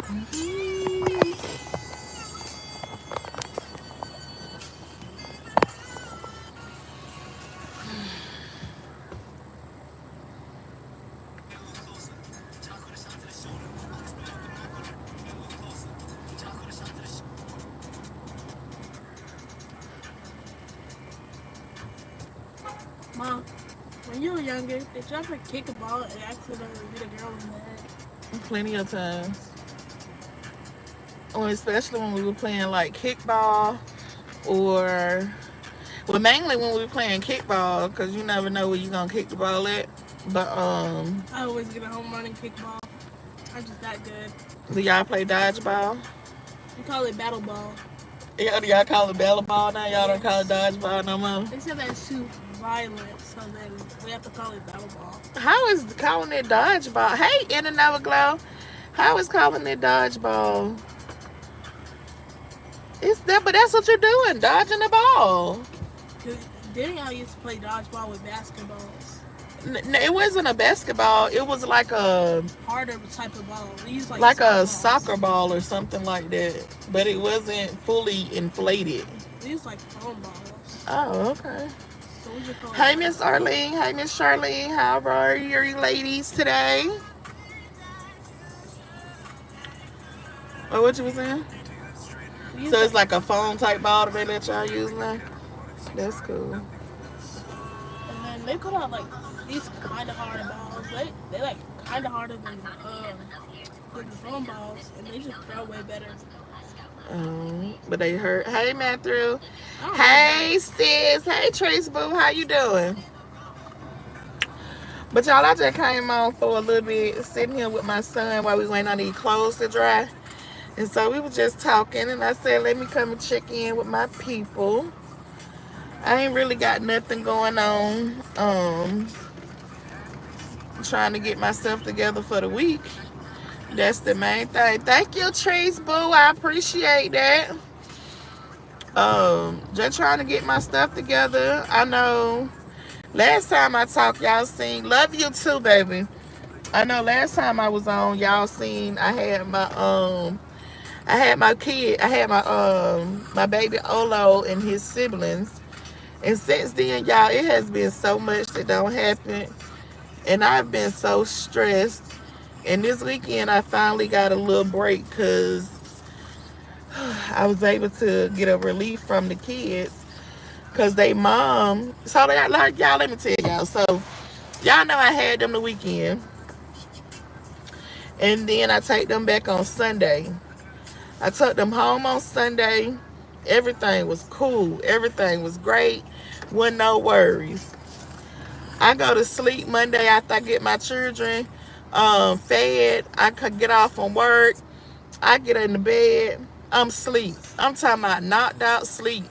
Mom, when you were younger, did you ever kick a ball and accidentally hit a girl in the head? Plenty of times. Or especially when we were playing like kickball or, well, mainly when we were playing kickball because you never know where you're going to kick the ball at. But, I always get a home run in kickball. I'm just that good. do y'all play dodgeball? We call it battle ball. Yeah, do y'all call it battle ball now? Y'all don't call it Yes. dodgeball no more? They said that's too violent, so then we have to call it battle ball. How is calling it dodgeball? Hey, In and Glow. How is calling it dodgeball? It's that, but that's what you're doing, dodging the ball. Didn't y'all used to play dodgeball with basketballs? It wasn't a basketball. It was Harder type of ball. We used like like a balls. soccer ball or something like that, but it wasn't fully inflated. We used like foam balls. Oh, okay. So we just call Hey, it Miss Arlene. Hey, Miss Charlene. How are you ladies today? Oh, what you was saying? So it's like a foam type ball that they let y'all use now? That's cool. And then they put out like these kind of hard balls. They like kind of harder than the foam balls, and they just throw way better. But they hurt. Hey, Matthew. I don't Hey, sis. Hey, Trace Boo. How you doing? But y'all, I just came on for a little bit, sitting here with my son while we waiting on these clothes to dry. And so we were just talking, and I said, let me come and check in with my people. I ain't really got nothing going on. Trying to get myself together for the week. That's the main thing. Thank you, Trace Boo. I appreciate that. Just trying to get my stuff together. I know last time I talked, y'all seen Love You Too, baby. I know last time I was on, y'all seen I had my kid, I had my baby Olo and his siblings. And since then, y'all, it has been so much that don't happen. And I've been so stressed. And this weekend, I finally got a little break because I was able to get a relief from the kids. Because they mom, so they, like, y'all, let me tell y'all. So, y'all know I had them the weekend. And then I take them back on Sunday. I took them home on Sunday. Everything was cool. Everything was great. Wasn't no worries. I go to sleep Monday after I get my children fed. I could get off from work. I get in the bed. I'm asleep. I'm talking about knocked out sleep.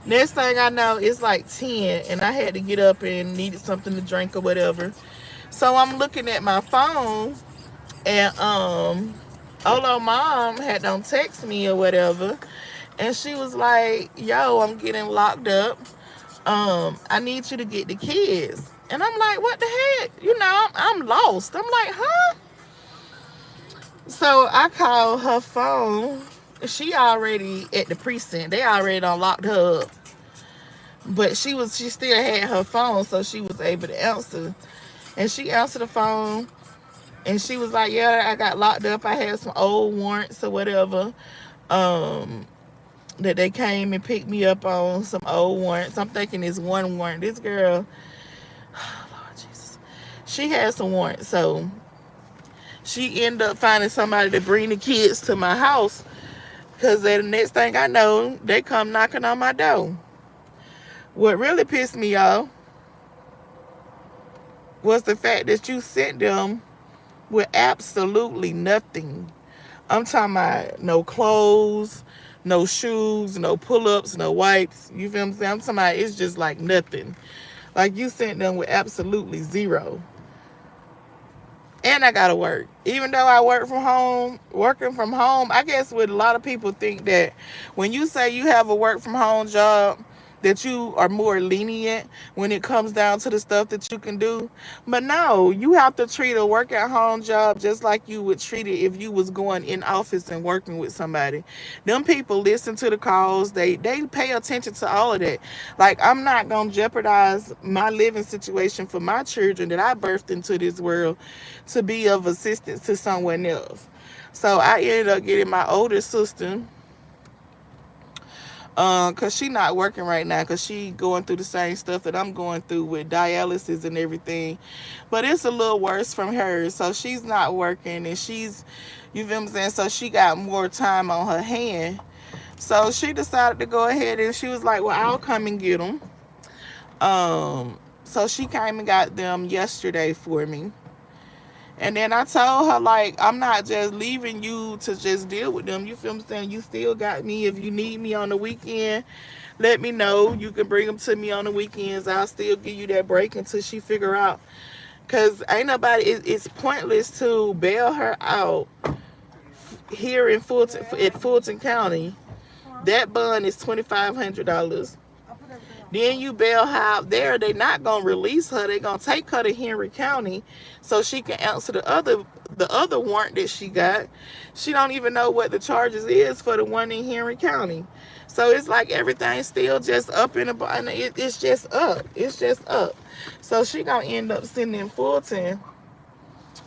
Next thing I know, it's like 10, and I had to get up and needed something to drink or whatever. So I'm looking at my phone, and Olo mom had done text me or whatever, and she was like, "Yo, I'm getting locked up. I need you to get the kids." And I'm like, "What the heck? You know, I'm lost." I'm like, "Huh?" So I called her phone. She already at the precinct. They already done locked her up. But she still had her phone, so she was able to answer. And she answered the phone, and she was like, "Yeah, I got locked up. I had some old warrants or whatever. Um, that they came and picked me up on some old warrants." I'm thinking it's one warrant. This girl, Lord Jesus, she had some warrants, so she ended up finding somebody to bring the kids to my house. Because the next thing I know, they come knocking on my door. What really pissed me off was the fact that you sent them with absolutely nothing. I'm talking about no clothes, no shoes, no pull-ups, no wipes. You feel what I'm saying? I'm talking about it's just like nothing. Like you sent them with absolutely zero. And I gotta work. Even though I work from home, working from home, I guess what a lot of people think that when you say you have a work from home job, that you are more lenient when it comes down to the stuff that you can do. But no, you have to treat a work at home job just like you would treat it if you was going in office and working with somebody. Them people listen to the calls. They pay attention to all of that. Like, I'm not gonna jeopardize my living situation for my children that I birthed into this world to be of assistance to someone else. So I ended up getting my older sister, cause she not working right now, cause she going through the same stuff that I'm going through with dialysis and everything, but it's a little worse from her. So she's not working, and you feel what I'm saying. So she got more time on her hand. So she decided to go ahead, and she was like, "Well, I'll come and get them." So she came and got them yesterday for me. And then I told her, like, I'm not just leaving you to just deal with them. You feel what I'm saying? You still got me. If you need me on the weekend, let me know. You can bring them to me on the weekends. I'll still give you that break until she figure out. Because ain't nobody, it's pointless to bail her out here in Fulton County. That bond is $2,500. Then you bail her out there. They not gonna release her. They gonna take her to Henry County so she can answer the other warrant that she got. She don't even know what the charges is for the one in Henry County. So it's like everything's still just up in the it's just up. It's just up. So she gonna end up sitting in Fulton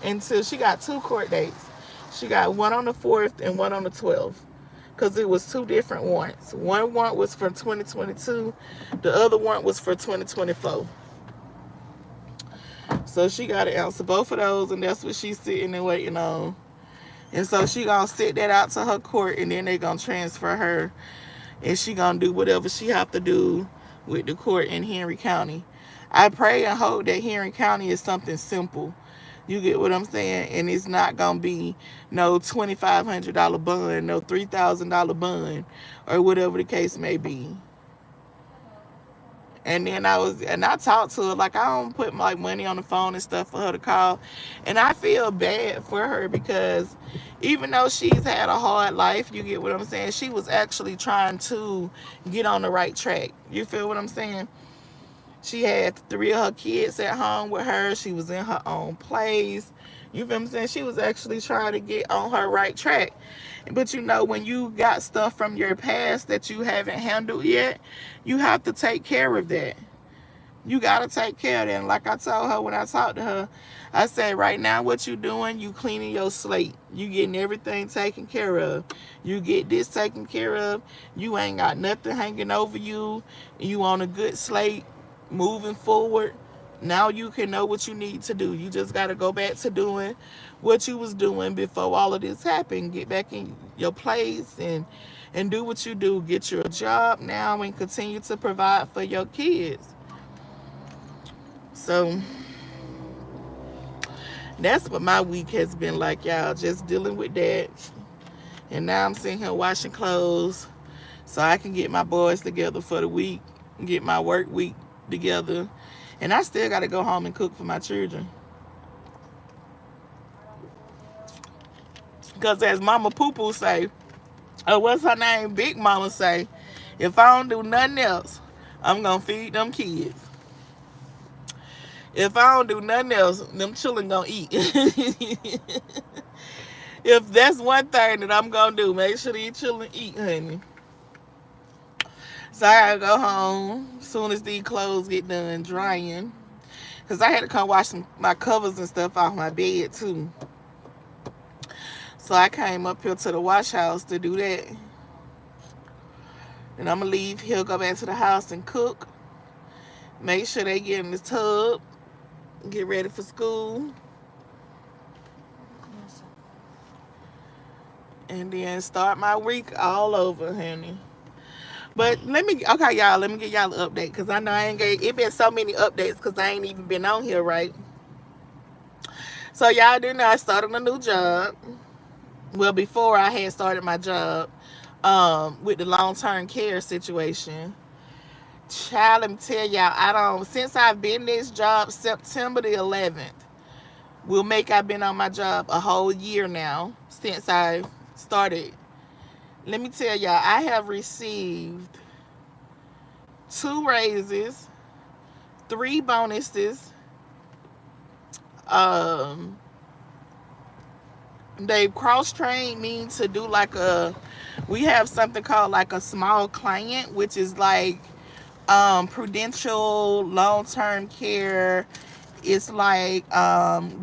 until she got two court dates. She got one on the 4th and one on the 12th, because it was two different warrants. One warrant was for 2022, the other warrant was for 2024. So she got to answer both of those, and that's what she's sitting and waiting on. And so she gonna sit that out to her court, and then they gonna transfer her, and she gonna do whatever she have to do with the court in Henry County. I pray and hope that Henry County is something simple. You get what I'm saying? And it's not gonna be no $2,500 bond, no $3,000 bond, or whatever the case may be. And then I talked to her, like, I don't put like money on the phone and stuff for her to call. And I feel bad for her, because even though she's had a hard life, you get what I'm saying, she was actually trying to get on the right track. You feel what I'm saying? She had three of her kids at home with her. She was in her own place. You feel what I'm saying? She was actually trying to get on her right track. But you know, when you got stuff from your past that you haven't handled yet, you have to take care of that. You got to take care of that. And like I told her when I talked to her, I said, right now what you doing, you cleaning your slate. You getting everything taken care of. You get this taken care of. You ain't got nothing hanging over you. You on a good slate moving forward. Now you can know what you need to do. You just got to go back to doing what you was doing before all of this happened. Get back in your place and do what you do. Get your job now and continue to provide for your kids. So that's what my week has been like, y'all. Just dealing with that. And now I'm sitting here washing clothes so I can get my boys together for the week, get my work week together. And I still got to go home and cook for my children. Because as Mama Poo Poo say, or what's her name, Big Mama say, if I don't do nothing else, I'm going to feed them kids. If I don't do nothing else, them children going to eat. If that's one thing that I'm going to do, make sure these children eat, honey. So I got to go home as soon as these clothes get done drying. Because I had to come wash my covers and stuff off my bed, too. So I came up here to the wash house to do that. And I'm going to leave here, go back to the house and cook. Make sure they get in the tub. Get ready for school. And then start my week all over, honey. But okay, y'all, let me get y'all an update. Because I know it been so many updates because I ain't even been on here, right? So y'all do know I started a new job. Well, before I had started my job with the long-term care situation. Child, let me tell y'all, since I've been this job, September the 11th, I've been on my job a whole year now since I started. Let me tell y'all, I have received 2 raises, 3 bonuses. Um, they cross trained me to do like a. We have something called like a small client, which is like prudential long-term care. It's like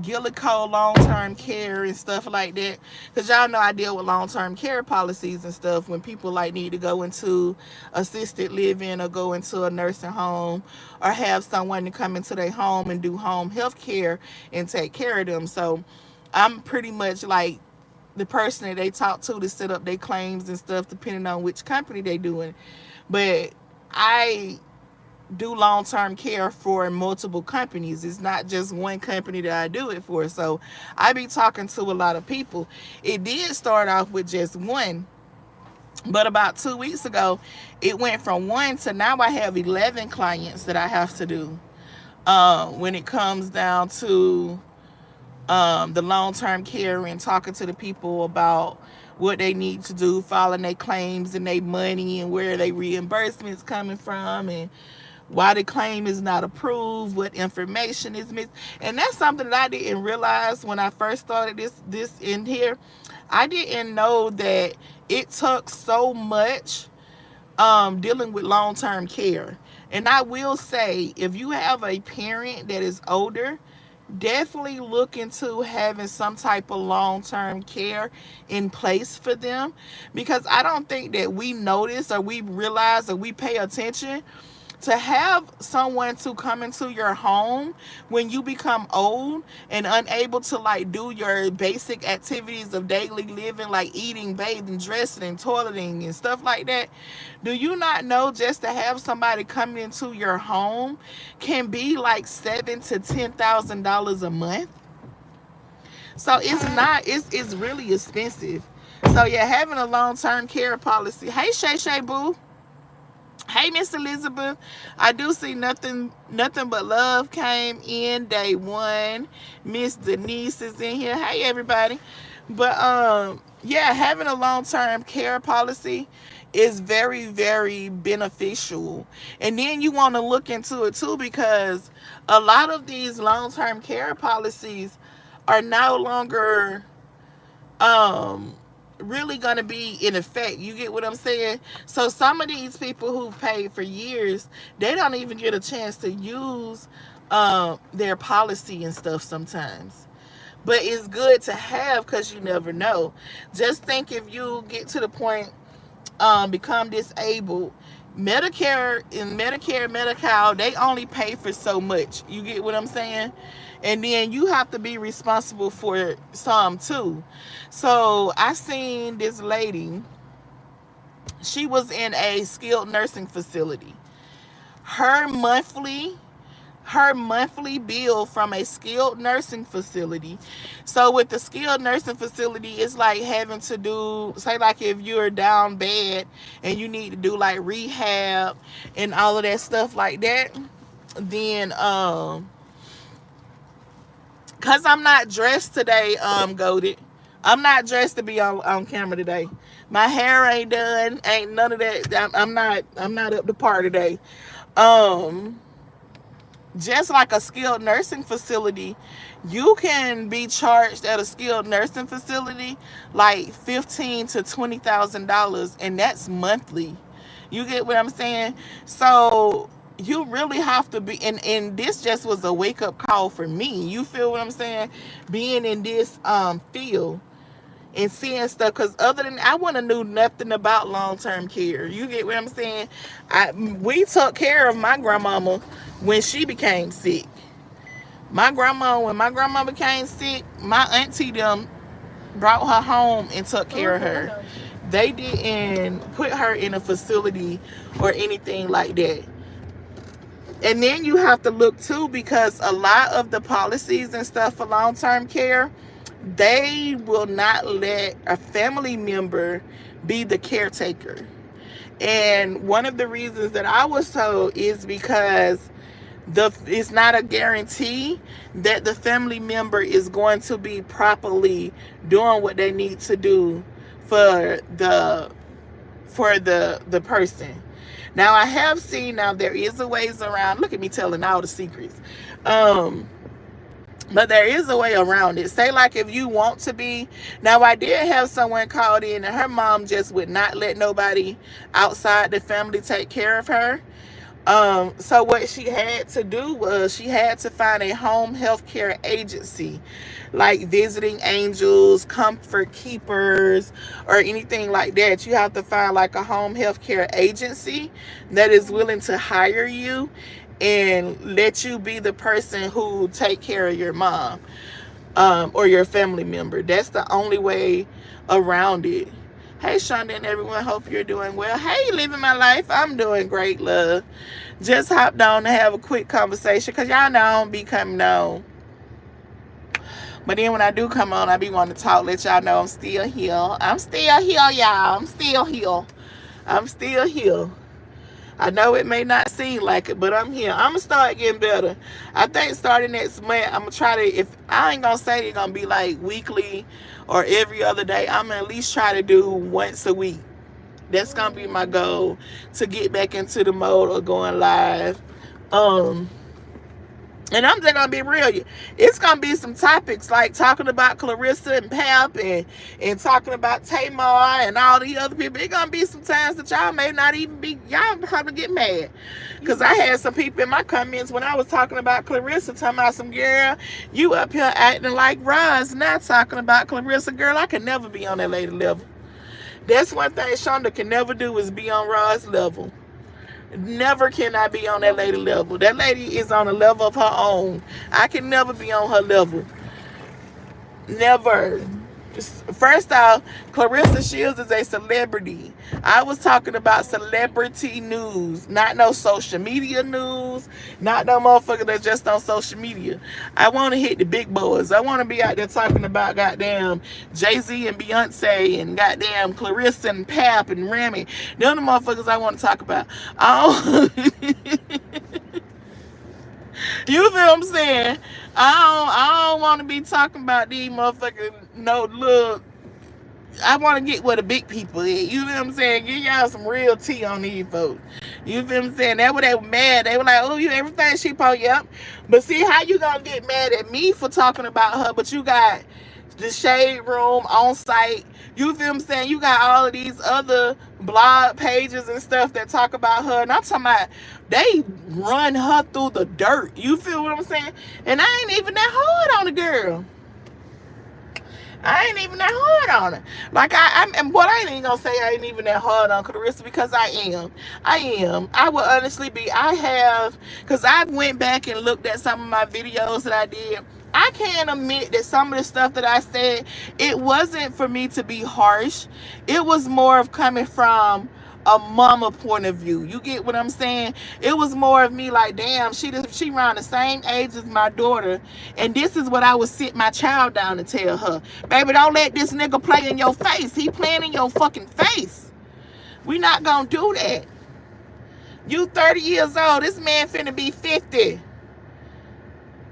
Gillico long-term care and stuff like that, because y'all know I deal with long-term care policies and stuff when people like need to go into assisted living or go into a nursing home or have someone to come into their home and do home health care and take care of them. So I'm pretty much like the person that they talk to set up their claims and stuff depending on which company they doing. But I do long-term care for multiple companies. It's not just one company that I do it for. So I be talking to a lot of people. It did start off with just one, but about 2 weeks ago it went from one to now I have 11 clients that I have to do when it comes down to the long-term care and talking to the people about what they need to do, filing their claims and their money and where their reimbursements coming from and why the claim is not approved, what information is missing. And that's something that I didn't realize when I first started this in here. I didn't know that it took so much dealing with long-term care. And I will say, if you have a parent that is older, definitely look into having some type of long-term care in place for them, because I don't think that we notice or we realize or we pay attention to have someone to come into your home when you become old and unable to like do your basic activities of daily living, like eating, bathing, dressing, and toileting and stuff like that. Do you not know just to have somebody coming into your home can be like $7,000 to $10,000 a month? So it's not, it's really expensive. So yeah, having a long-term care policy. Hey Shay Shay Boo. Hey Miss Elizabeth, I do see nothing but love came in day one. Miss Denise is in here. Hey everybody. But yeah, having a long-term care policy is very, very beneficial. And then you want to look into it too, because a lot of these long-term care policies are no longer really gonna be in effect. You get what I'm saying? So some of these people who've paid for years, they don't even get a chance to use their policy and stuff sometimes. But it's good to have, because you never know. Just think, if you get to the point become disabled, Medicare, Medi-Cal, they only pay for so much. You get what I'm saying? And then you have to be responsible for some too. So I seen this lady. She was in a skilled nursing facility. Her monthly her monthly bill from a skilled nursing facility. So with the skilled nursing facility, it's like having to do, say like if you're down bad and you need to do like rehab and all of that stuff like that, then cause I'm not dressed today, goated. I'm not dressed to be on camera today. My hair ain't done, ain't none of that. I'm not up to par today. Um just like a skilled nursing facility, you can be charged at a skilled nursing facility like $15,000 to $20,000, and that's monthly. You get what I'm saying? So you really have to be, and this just was a wake up call for me. You feel what I'm saying? Being in this field and seeing stuff, because other than I wouldn't have knew nothing about long-term care. You get what I'm saying? We took care of my grandmama when she became sick. When my grandma became sick, my auntie them brought her home and took care of her. They didn't put her in a facility or anything like that. And then you have to look too, because a lot of the policies and stuff for long-term care, they will not let a family member be the caretaker. And one of the reasons that I was told is because it's not a guarantee that the family member is going to be properly doing what they need to do for the person. Now I have seen, now there is a ways around. Look at me telling all the secrets. Um, but there is a way around it. Say like if you want to be. Now I did have someone called in and her mom just would not let nobody outside the family take care of her. So what she had to do was she had to find a home health care agency, like Visiting Angels, Comfort Keepers, or anything like that. You have to find like a home health care agency that is willing to hire you and let you be the person who take care of your mom, or your family member. That's the only way around it. Hey, Shonda and everyone. Hope you're doing well. Hey, living my life. I'm doing great, love. Just hopped on to have a quick conversation because y'all know I don't be coming on. But then when I do come on, I be wanting to talk, let y'all know I'm still here. I'm still here, y'all. I'm still here. I'm still here. I know it may not seem like it, but I'm here. I'm gonna start getting better. I think starting next month, I'm gonna try to, if I ain't gonna say it's gonna be like weekly or every other day, I'm gonna at least try to do once a week. That's gonna be my goal, to get back into the mode of going live. Um, and I'm just gonna be real. It's gonna be some topics like talking about Clarissa and Pap, and talking about Tamar and all the other people. It's gonna be some times that y'all may not even be, y'all probably get mad. Cause I had some people in my comments when I was talking about Clarissa, talking about some girl, you up here acting like Roz, not talking about Clarissa. Girl, I can never be on that lady level. That's one thing Shonda can never do, is be on Rod's level. Never can I be on that lady level. That lady is on a level of her own. I can never be on her level. Never. First off, Clarissa Shields is a celebrity. I was talking about celebrity news, not no social media news, not no motherfucker that's just on social media. I want to hit the big boys. I want to be out there talking about goddamn Jay-Z and Beyonce and goddamn Clarissa and Pap and Remy. They're the motherfuckers I want to talk about. You feel what I'm saying? I don't want to be talking about these motherfuckers. No, look, I want to get where the big people is. You know what I'm saying? Give y'all some real tea on these folks. You feel what I'm saying? That's what they were mad. They were like, oh, you everything she post, yep. But see, how you gonna get mad at me for talking about her, but you got the Shade Room on site. You feel what I'm saying? You got all of these other blog pages and stuff that talk about her. And I'm talking about, they run her through the dirt. You feel what I'm saying? And I ain't even that hard on the girl. I ain't even that hard on her. Like I'm what I ain't even gonna say I ain't even that hard on Clarissa, because I am. I will honestly be. I have, because I've went back and looked at some of my videos that I did. I can admit that some of the stuff that I said, it wasn't for me to be harsh. It was more of coming from a mama point of view. You get what I'm saying? It was more of me like, damn, she around the same age as my daughter, and this is what I would sit my child down and tell her. Baby, don't let this nigga play in your face. He playing in your fucking face. We not gonna do that. You 30 years old. This man finna be 50.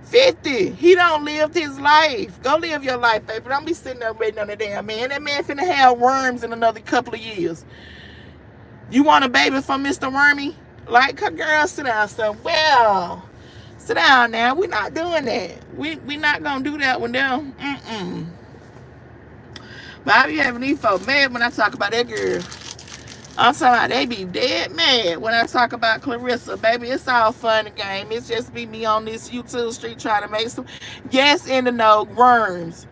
50. He don't live his life. Go live your life, baby. Don't be sitting there waiting on the damn man. That man finna have worms in another couple of years. You want a baby from Mr. Wormy? Like, girl, sit down. So, well, sit down now. We're not doing that. We not gonna do that with them. But I be having these folks mad when I talk about that girl. I'm talking about they be dead mad when I talk about Clarissa. Baby, it's all fun and game. It's just be me on this YouTube street trying to make some, yes, in the know, worms.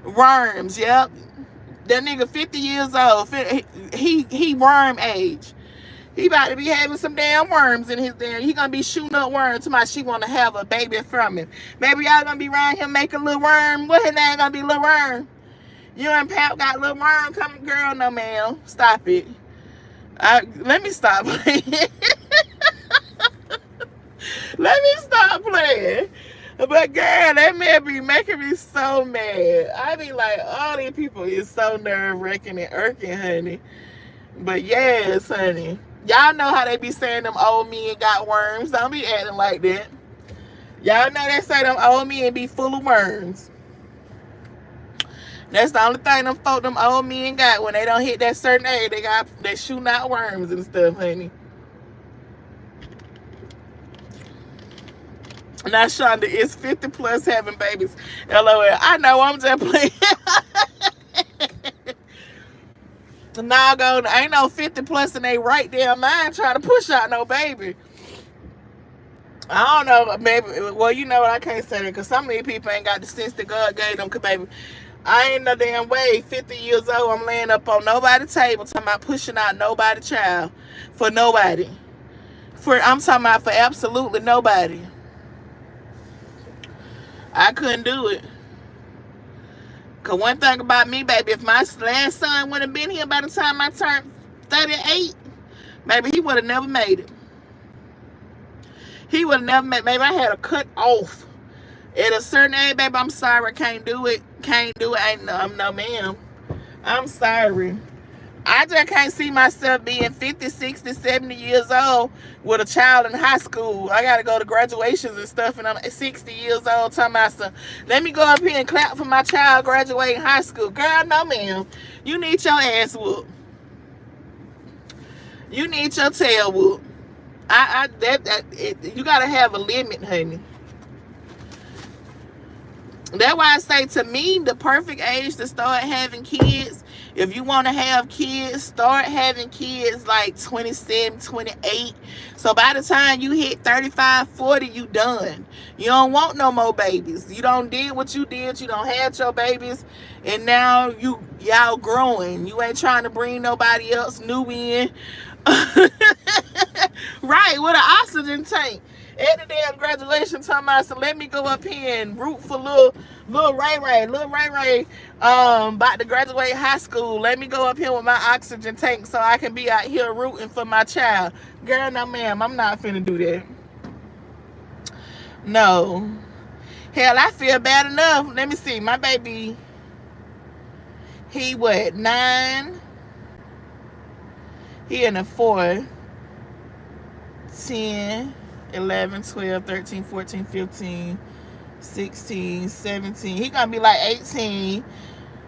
Worms, yep. That nigga 50 years old. He worm age. He about to be having some damn worms in his damn. He gonna be shooting up worms to my, she wanna have a baby from him. Maybe y'all gonna be around him making little worm. What his name gonna be, little worm? You and Pap got little worm coming, girl. No, ma'am. Stop it. Let me stop playing. Let me stop playing. But girl, that man be making me so mad. I be like, all these people is so nerve-wracking and irking, honey. But yes, honey. Y'all know how they be saying them old men got worms. Don't be acting like that. Y'all know they say them old men be full of worms. That's the only thing them old men got when they don't hit that certain age. They shooting out worms and stuff, honey. Now, Shonda is 50 plus having babies. LOL. I know, I'm just playing. Nah, go. Ain't no 50 plus and they right there mind trying to push out no baby. I don't know, maybe. Well, you know what? I can't say that because some of these people ain't got the sense that God gave them. Cause baby, I ain't no damn way. 50 years old, I'm laying up on nobody's table talking about pushing out nobody's child for nobody. I'm talking about for absolutely nobody. I couldn't do it. Cause one thing about me, baby, if my last son would have been here by the time I turned 38, baby, he would have never made it. He would have never made. Maybe I had to cut off at a certain age, baby. I'm sorry, can't do it. Can't do it. Ain't no, I'm no ma'am. I'm sorry. I just can't see myself being 50, 60, 70 years old with a child in high school. I got to go to graduations and stuff, and I'm 60 years old talking about some, let me go up here and clap for my child graduating high school. Girl, no, ma'am. You need your ass whooped. You need your tail whooped. You got to have a limit, honey. That's why I say, to me, the perfect age to start having kids, if you want to have kids, start having kids like 27, 28. So by the time you hit 35, 40, you done. You don't want no more babies. You don't did what you did. You don't have your babies. And now y'all growing. You ain't trying to bring nobody else new in. Right, with an oxygen tank. At the damn graduation, talking about, so let me go up here and root for little Ray, about to graduate high school. Let me go up here with my oxygen tank so I can be out here rooting for my child. Girl, no ma'am, I'm not finna do that. No. Hell, I feel bad enough. Let me see, my baby, he what, 9? He in a 4, 10, 11, 12, 13, 14, 15, 16, 17. He gonna be like 18.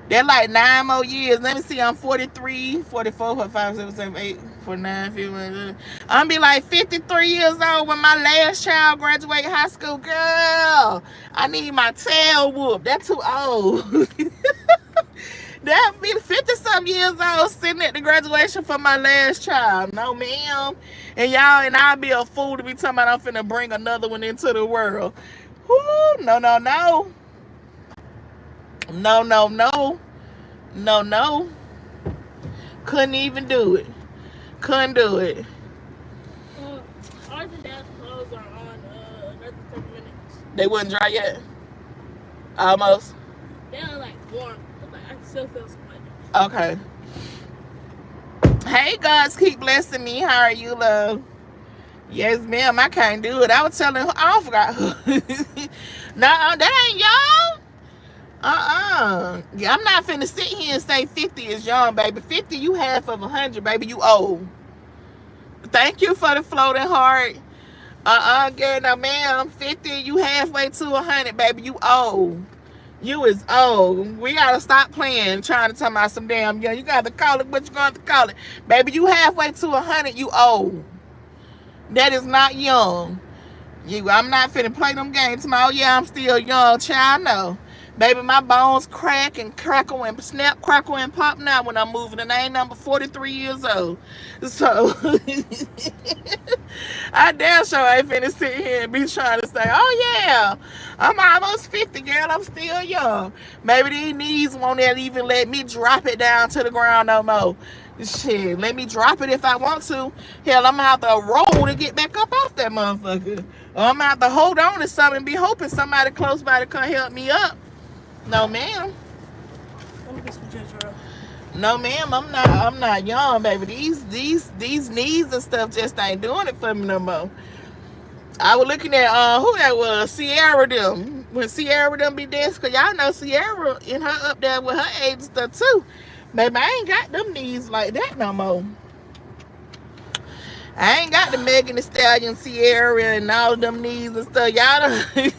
They're like 9 more years. Let me see, I'm 43, 44, 45, 47, 8, 49, 50. I'm gonna be like 53 years old when my last child graduate high school. Girl, I need my tail whooped. That's too old. That'd be 50-some years old sitting at the graduation for my last child. No, ma'am. And I'll be a fool to be talking about I'm finna bring another one into the world. Whoo, no, no, no. No, no, no. No, no. Couldn't even do it. Couldn't do it. Our dad's clothes are on another 30 minutes. They wouldn't dry yet? Almost? They're like warm, but like, I still feel some like Okay. Hey, gods, keep blessing me. How are you, love? Yes, ma'am. I can't do it. I was telling her, I forgot who. No, that ain't young. Yeah, I'm not finna sit here and say 50 is young, baby. 50, you half of 100, baby. You old. Thank you for the floating heart. Girl, no, ma'am. 50, you halfway to 100, baby. You old. You is old. We gotta stop playing, trying to talk about some damn young. You gotta call it what you gonna call it, baby. You halfway to 100. You old. That is not young. I'm not finna play them games. Oh yeah, I'm still young, child. No, baby, my bones crack and crackle and snap, crackle and pop now when I'm moving. And I ain't number 43 years old. So I damn sure ain't finna sit here and be trying to say, oh yeah, I'm almost 50, girl. I'm still young. Maybe these knees won't even let me drop it down to the ground no more. Shit, let me drop it if I want to. Hell, I'm gonna have to roll to get back up off that motherfucker. Or I'm gonna have to hold on to something and be hoping somebody close by to come help me up. No, ma'am. let me get some ginger ale. No, ma'am. I'm not young, baby. These knees and stuff just ain't doing it for me no more. I was looking at who that was, Sierra them. When Sierra them be dancing, cause y'all know Sierra in her up there with her age and stuff too. Baby, I ain't got them knees like that no more. I ain't got the Megan Thee Stallion, Sierra, and all of them knees and stuff. Y'all don't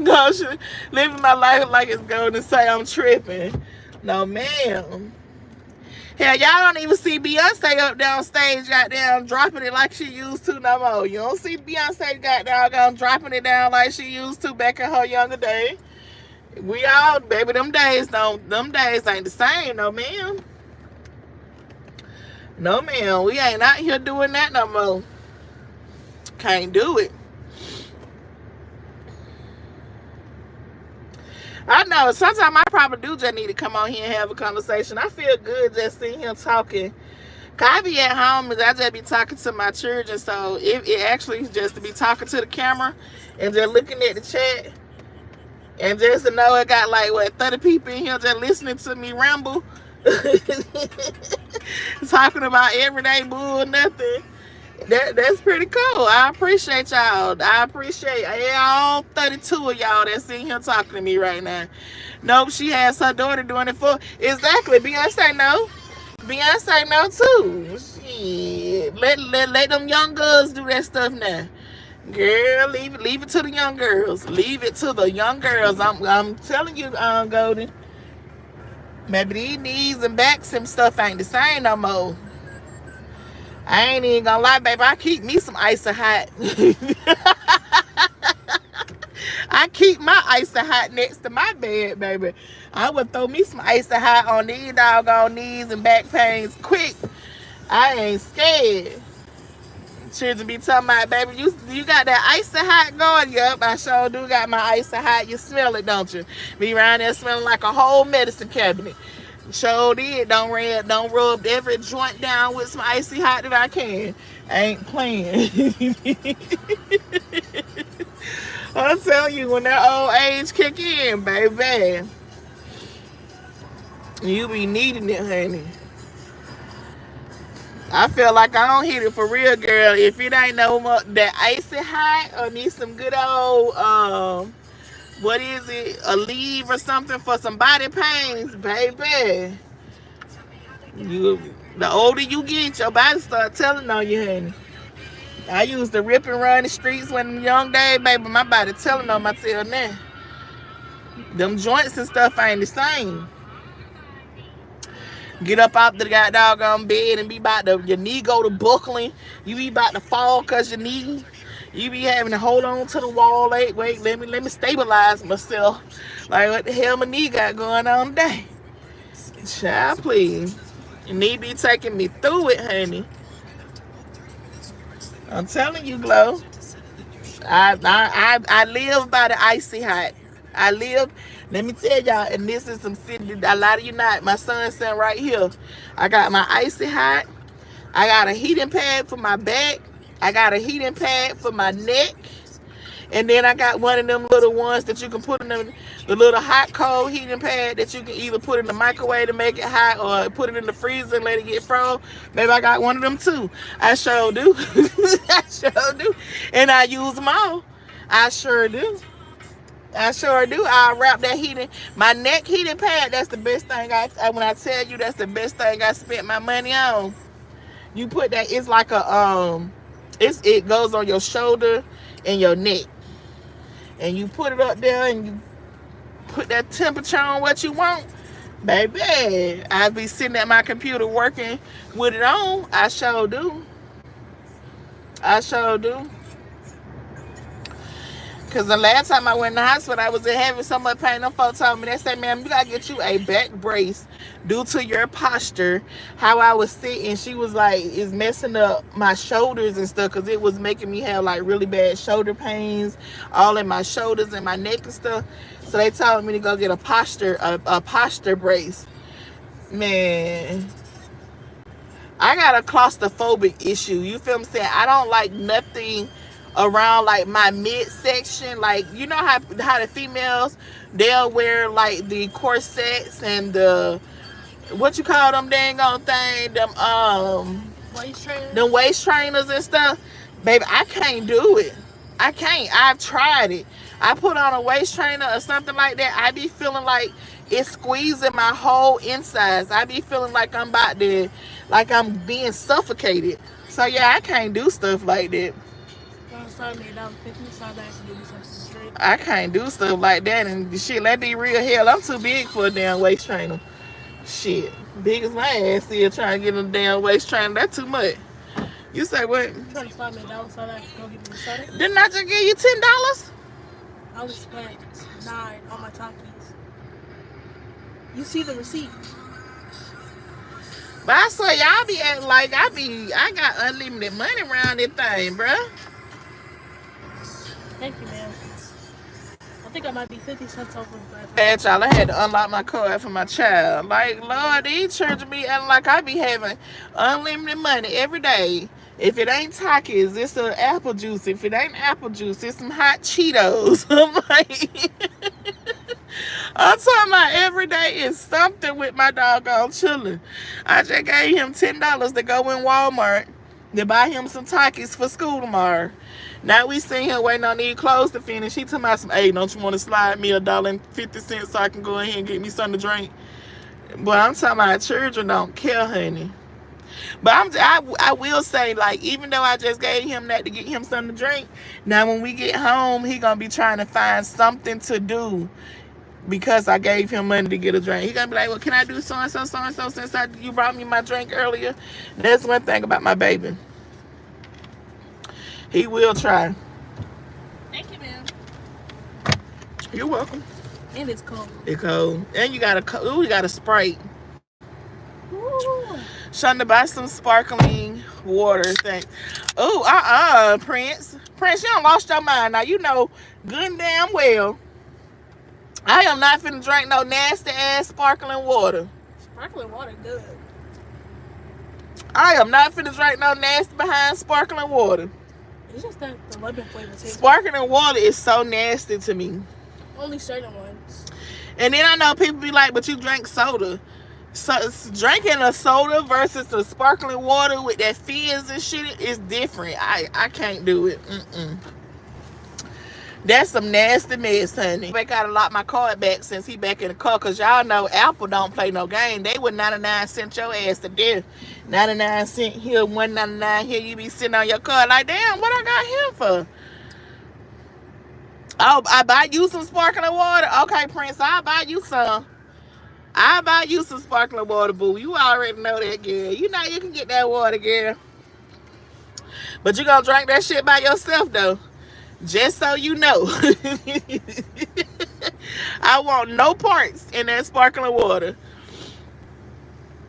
gosh, living my life like it's going to say I'm tripping. No, ma'am. Hell, y'all don't even see Beyonce up there on stage, goddamn, dropping it like she used to no more. You don't see Beyonce, goddamn, dropping it down like she used to back in her younger days. We all, baby, them days ain't the same, no ma'am. No ma'am, we ain't out here doing that no more. Can't do it. I know. Sometimes I probably do just need to come on here and have a conversation. I feel good just sitting here talking. Cause I be at home and I just be talking to my children, so it actually is just to be talking to the camera and just looking at the chat and just to know it got like what 30 people in here just listening to me ramble, talking about everyday bull nothing. That's pretty cool. I appreciate y'all. I appreciate all 32 of y'all that's in here talking to me right now. Nope, she has her daughter doing it for exactly. Beyonce know. Beyonce know too. Shit. Let them young girls do that stuff now. Girl, leave it to the young girls. Leave it to the young girls. I'm telling you, Golden. Maybe these knees and backs and stuff ain't the same no more. I ain't even gonna lie, baby. I keep me some icy hot. I keep my icy hot next to my bed, baby. I would throw me some icy hot on these doggone knees and back pains quick. I ain't scared. Children be talking about, baby, you got that icy hot going? Yup, I sure do got my icy hot. You smell it, don't you? Be around there smelling like a whole medicine cabinet. Sure did. Don't rub every joint down with some icy hot that I can. I ain't playing. I'll tell you, when that old age kick in, baby, you be needing it, honey. I feel like I don't hit it for real, girl. If it ain't no more that icy hot or need some good old what is it, a leave or something for some body pains, baby. You, the older you get, your body start telling on you, honey. I used to rip and run the streets when young days, baby. My body telling on my tail now. Them joints and stuff ain't the same. Get up out the goddamn bed and be about to, your knee go to buckling. You be about to fall because your knee. You be having to hold on to the wall. Like, wait, let me stabilize myself. Like, what the hell my knee got going on today? Child, please. Your knee be taking me through it, honey. I'm telling you, Glow. I live by the icy hot. I live. Let me tell y'all, and this is some city. A lot of you not. My son sitting right here. I got my icy hot. I got a heating pad for my back. I got a heating pad for my neck. And then I got one of them little ones that you can put in the little hot cold heating pad that you can either put in the microwave to make it hot or put it in the freezer and let it get frozen. Maybe I got one of them too. I sure do. I sure do. And I use them all. I sure do. I sure do. I'll wrap that heating, my neck heating pad. That's the best thing when I tell you that's the best thing I spent my money on. You put that, it's like it goes on your shoulder and your neck. And you put it up there and you put that temperature on what you want, baby. I be sitting at my computer working with it on. I sure do. I sure do. Because the last time I went in the hospital, I was having so much pain. Them folks told me, they said, ma'am, you got to get you a back brace due to your posture. How I was sitting, she was like, it's messing up my shoulders and stuff because it was making me have like really bad shoulder pains all in my shoulders and my neck and stuff. So they told me to go get a posture brace. Man, I got a claustrophobic issue. You feel me saying? I don't like nothing around like my midsection. Like, you know how the females, they'll wear like the corsets and the, what you call them dang on thing, them waist trainers and stuff. Baby, I can't do it. I can't. I've tried it. I put on a waist trainer or something like that. I be feeling like it's squeezing my whole insides. I be feeling like I'm about to, like I'm being suffocated. So yeah, I can't do stuff like that. I can't do stuff like that and shit. Let be real, hell, I'm too big for a damn waist trainer. Shit, big as my ass here trying to get in the damn waist trainer. That's too much. You say what? You trying to slide me $1 so that I can go get me a soda? Didn't I just give you $10? I only spent 9 on my Takis. You see the receipt. But I swear y'all be acting like I got unlimited money around this thing, bruh. Thank you, ma'am. I think I might be 50 cents over, but Bad y'all, I had to unlock my card for my child. Like, Lord, these children be acting like I be having unlimited money every day. If it ain't Takis, it's a apple juice. If it ain't apple juice, it's some hot Cheetos. I'm like, I'm talking about every day is something with my doggone children. I just gave him $10 to go in Walmart to buy him some Takis for school tomorrow. Now we sitting here waiting on these clothes to finish. He talking about some, hey, don't you want to slide me $1.50 so I can go ahead and get me something to drink? But I'm talking about children don't care, honey. But I will say, like, even though I just gave him that to get him something to drink, now when we get home, he gonna be trying to find something to do because I gave him money to get a drink. He gonna be like, well, can I do so and so, since you brought me my drink earlier? That's one thing about my baby. He will try. thank you, ma'am. You're welcome. And it's cold. It's cold. And you got a Sprite. Ooh. Shonda, buy some sparkling water thing. Prince. Prince, you done lost your mind. Now, you know good and damn well I am not finna drink no nasty ass sparkling water. Sparkling water good. I am not finna drink no nasty behind sparkling water. It's just that the lemon flavor tastes. Sparkling water is so nasty to me. Only certain ones. And then I know people be like, but you drink soda. So drinking a soda versus a sparkling water with that fizz and shit is different. I can't do it. That's some nasty mess, honey. I gotta lock my card back since he back in the car, because y'all know Apple don't play no game. They would 99 cent your ass to death. 99 cent here, 1.99 here. You be sitting on your card like, damn, what I got here for? Oh, I buy you some sparkling water? Okay, Prince, I'll buy you some. I'll buy you some sparkling water, boo. You already know that, girl. You know you can get that water, girl. But you gonna drink that shit by yourself, though. Just so you know. I want no parts in that sparkling water.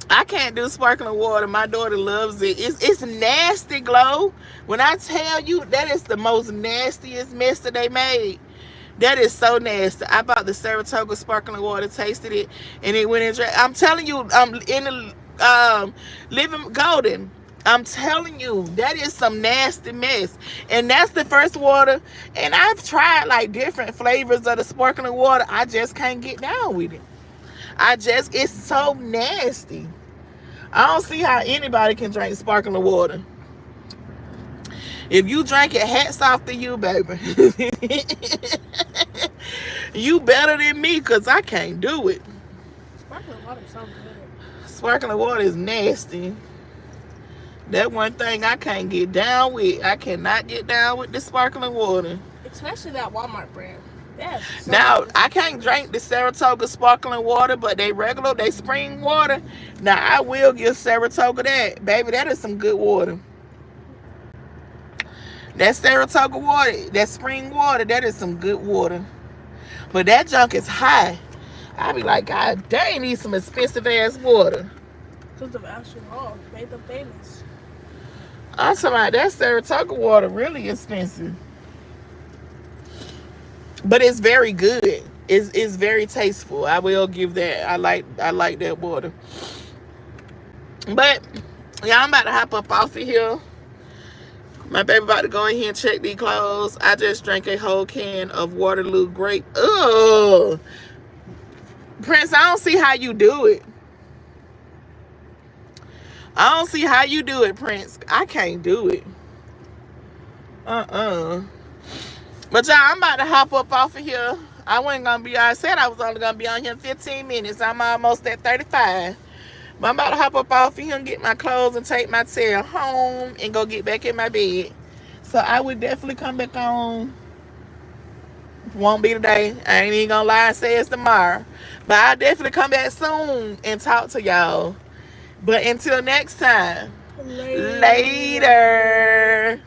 I can't do sparkling water. My daughter loves it. It's nasty, Glow. When I tell you, that is the most nastiest mess that they made. That is so nasty. I bought the Saratoga sparkling water, tasted it, and it went in. I'm telling you, I'm in the Living Golden. I'm telling you, that is some nasty mess. And that's the first water. And I've tried like different flavors of the sparkling water. I just can't get down with it. It's so nasty. I don't see how anybody can drink sparkling water. If you drink it, hats off to you, baby. You better than me, because I can't do it. Sparkling water is so good. Sparkling water is nasty. That one thing I can't get down with. I cannot get down with the sparkling water. Especially that Walmart brand. So now, I can't drink the Saratoga sparkling water, but they spring water. Now, I will give Saratoga that. Baby, that is some good water. That Saratoga water, that spring water, that is some good water. But that junk is high. I be like, God dang, need some expensive ass water. Because of alcohol made them famous. I'm talking about that Saratoga water really expensive. But it's very good. It's very tasteful. I will give that. I like that water. But yeah, I'm about to hop up off of here. My baby about to go in here and check these clothes. I just drank a whole can of Waterloo grape. Ugh. Prince, I don't see how you do it. I don't see how you do it, Prince. I can't do it. But y'all, I'm about to hop up off of here. I said I was only gonna be on here 15 minutes. I'm almost at 35. But I'm about to hop up off of here and get my clothes and take my tail home and go get back in my bed. So I would definitely come back on Won't be today. I ain't even gonna lie and say it's tomorrow. But I'll definitely come back soon and talk to y'all. But until next time, Later. later.